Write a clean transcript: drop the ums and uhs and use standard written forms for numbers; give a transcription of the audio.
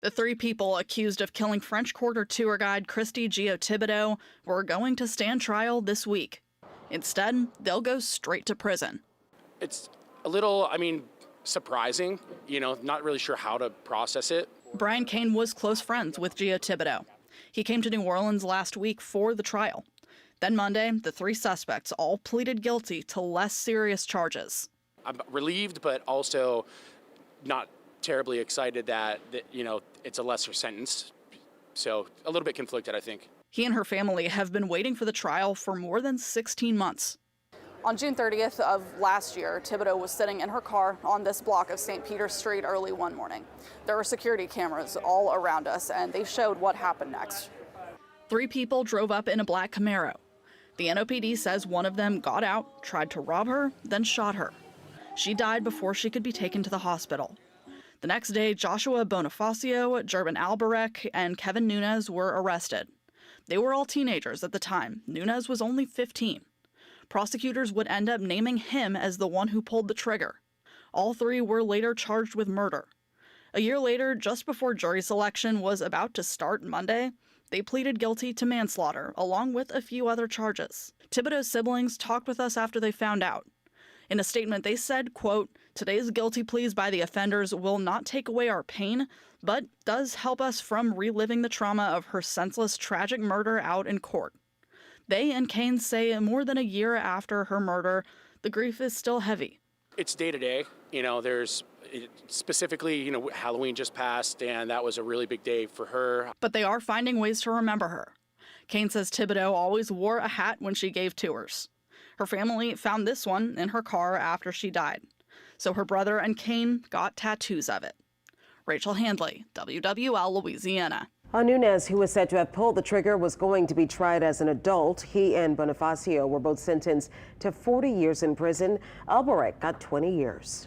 The three people accused of killing French Quarter tour guide Christy Thibodeau were going to stand trial this week. Instead, they'll go straight to prison. It's a little, surprising, not really sure how to process it. Brian Cain was close friends with Thibodeau. He came to New Orleans last week for the trial. Then Monday, the three suspects all pleaded guilty to less serious charges. I'm relieved, but also not terribly excited that it's a lesser sentence. So a little bit conflicted, I think. He and her family have been waiting for the trial for more than 16 months. On June 30th of last year, Thibodeau was sitting in her car on this block of St. Peter Street early one morning. There were security cameras all around us, and they showed what happened next. Three people drove up in a black Camaro. The NOPD says one of them got out, tried to rob her, then shot her. She died before she could be taken to the hospital. The next day, Joshua Bonifacio, Jervin Albarek, and Kevin Nunez were arrested. They were all teenagers at the time. Nunez was only 15. Prosecutors would end up naming him as the one who pulled the trigger. All three were later charged with murder. A year later, just before jury selection was about to start Monday, they pleaded guilty to manslaughter, along with a few other charges. Thibodeau's siblings talked with us after they found out. In a statement, they said, quote, "Today's guilty pleas by the offenders will not take away our pain, but does help us from reliving the trauma of her senseless, tragic murder out in court." They and Cain say more than a year after her murder, the grief is still heavy. It's day to day. There's specifically, Halloween just passed, and that was a really big day for her. But they are finding ways to remember her. Cain says Thibodeau always wore a hat when she gave tours. Her family found this one in her car after she died. So her brother and Cain got tattoos of it. Rachel Handley, WWL Louisiana. Nunez, who was said to have pulled the trigger, was going to be tried as an adult. He and Bonifacio were both sentenced to 40 years in prison. Albarek got 20 years.